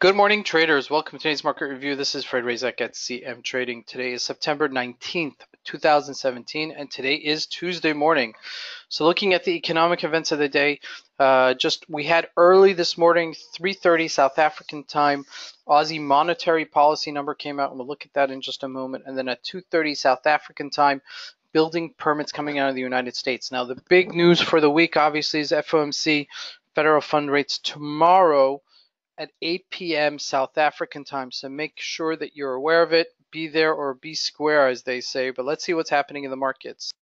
Good morning, traders. Welcome to today's market review. This is Fred Razak at CMTrading. Today is September 19th, 2017, and today is Tuesday morning. So looking at the economic events of the day, we had early this morning, 3:30 South African time, Aussie monetary policy number came out, and we'll look at that in just a moment. And then at 2:30 South African time, building permits coming out of the United States. Now, the big news for the week, obviously, is FOMC federal fund rates tomorrow at 8 p.m. South African time. So make sure that you're aware of it. Be there or be square, as they say. But let's see what's happening in the markets.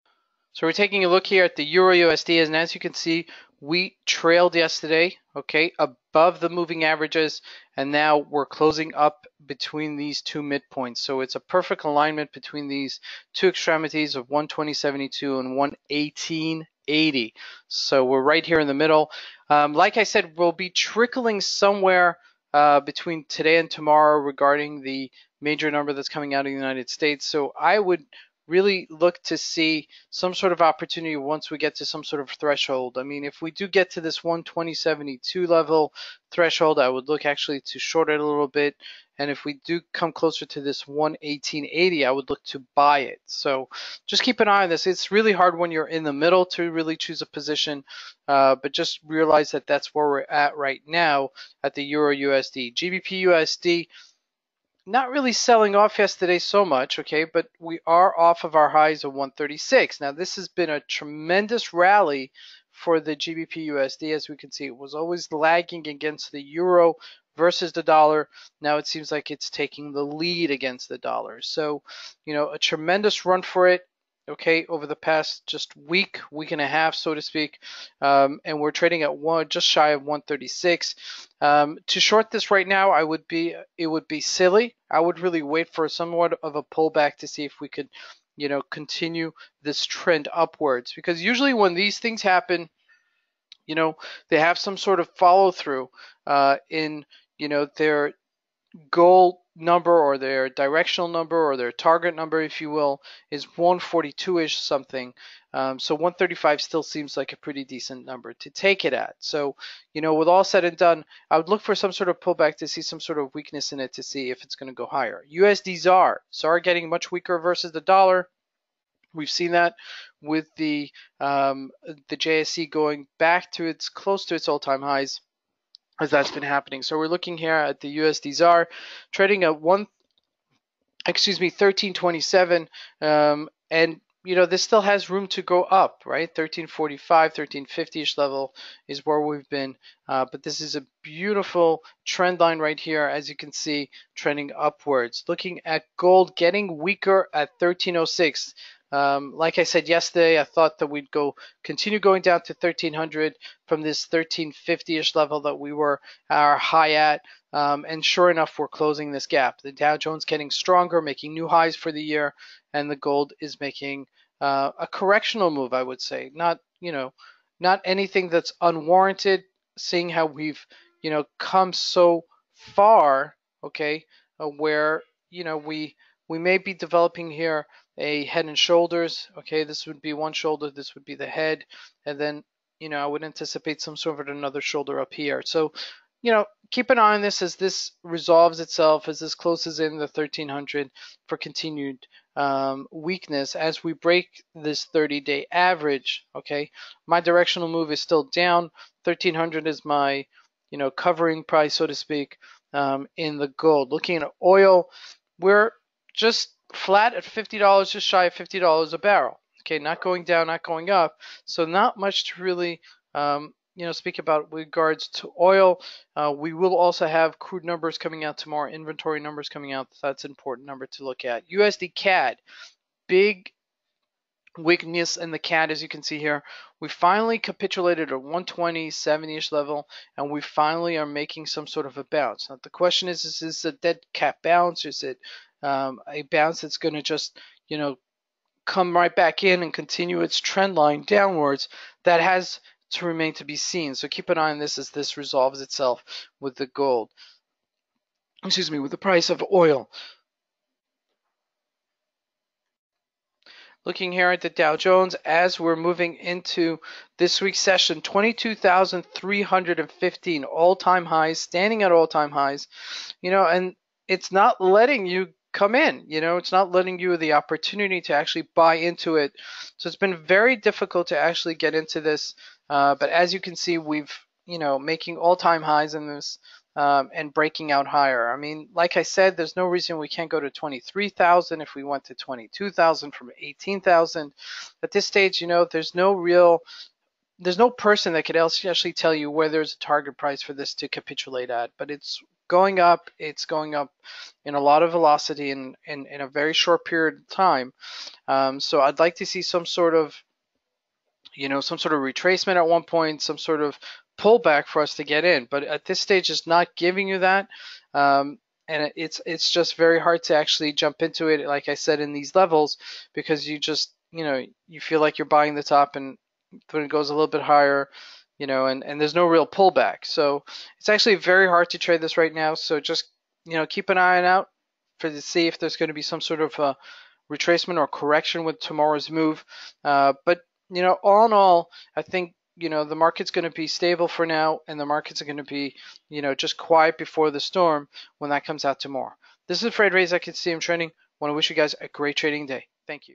So we're taking a look here at the Euro USD, and as you can see, we trailed yesterday, okay, above the moving averages, and now we're closing up between these two midpoints. So it's a perfect alignment between these two extremities of 120.72 and 118.80. So we're right here in the middle. Like I said, we'll be trickling somewhere between today and tomorrow regarding the major number that's coming out of the United States. So I would really look to see some sort of opportunity once we get to some sort of threshold. I mean, if we do get to this 120.72 level threshold, I would look actually to short it a little bit. And if we do come closer to this 118.80, I would look to buy it. So just keep an eye on this. It's really hard when you're in the middle to really choose a position, but just realize that that's where we're at right now at the Euro USD. GBP USD, not really selling off yesterday so much, okay, but we are off of our highs of 136. Now, this has been a tremendous rally for the GBP USD. As we can see, it was always lagging against the euro versus the dollar. Now it seems like it's taking the lead against the dollar. So, a tremendous run for it, okay, over the past just week and a half, so to speak, and we're trading at just shy of 136. To short this right now, it would be silly. I would really wait for somewhat of a pullback to see if we could, continue this trend upwards. Because usually when these things happen, they have some sort of follow through in, their goal number or their directional number or their target number, if you will, is 142-ish something. So 135 still seems like a pretty decent number to take it at. So, with all said and done, I would look for some sort of pullback to see some sort of weakness in it to see if it's going to go higher. USD ZAR getting much weaker versus the dollar. We've seen that with the JSE going back to close to its all-time highs, as that's been happening. So we're looking here at the USD ZAR trading at 1327, and this still has room to go up, right? 1345, 1350-ish level is where we've been, but this is a beautiful trend line right here, as you can see, trending upwards. Looking at gold getting weaker at 1306. Like I said yesterday, I thought that we'd continue going down to 1300 from this 1350-ish level that we were our high at. And sure enough, we're closing this gap. The Dow Jones getting stronger, making new highs for the year, and the gold is making a correctional move, I would say. Not anything that's unwarranted, seeing how we've, come so far, okay, where, we may be developing here a head and shoulders. Okay, this would be one shoulder, this would be the head, and then I would anticipate some sort of another shoulder up here. So keep an eye on this as this resolves itself, as this closes in the 1300 for continued weakness as we break this 30-day average. Okay, my directional move is still down. 1300 is my covering price, so to speak, in the gold. Looking at oil, we're just flat at $50, just shy of $50 a barrel. Okay, not going down, not going up. So not much to really speak about with regards to oil. We will also have crude numbers coming out tomorrow, inventory numbers coming out. That's an important number to look at. USD CAD, big weakness in the CAD, as you can see here. We finally capitulated at 120.70-ish level, and we finally are making some sort of a bounce. Now the question is this a dead cat bounce? Is it a bounce that's going to just come right back in and continue its trend line downwards? That has to remain to be seen. So keep an eye on this as this resolves itself with the gold. With the price of oil. Looking here at the Dow Jones as we're moving into this week's session, 22,315 all-time highs, standing at all-time highs, and it's not letting you come in, it's not letting you the opportunity to actually buy into it. So it's been very difficult to actually get into this. But as you can see, we've, making all-time highs in this. And breaking out higher. I mean, like I said, there's no reason we can't go to 23,000 if we went to 22,000 from 18,000. At this stage, there's no person that could actually tell you where there's a target price for this to capitulate at. But it's going up. It's going up in a lot of velocity in a very short period of time. So I'd like to see some sort of retracement at one point, some sort of pullback for us to get in. But at this stage, it's not giving you that. And it's just very hard to actually jump into it, like I said, in these levels, because you just, you feel like you're buying the top, and when it goes a little bit higher, and there's no real pullback. So it's actually very hard to trade this right now. So just, keep an eye out to see if there's going to be some sort of retracement or correction with tomorrow's move. But all in all, I think, the market's going to be stable for now, and the markets are going to be, just quiet before the storm when that comes out tomorrow. This is Razak at CMTrading. Want to wish you guys a great trading day. Thank you.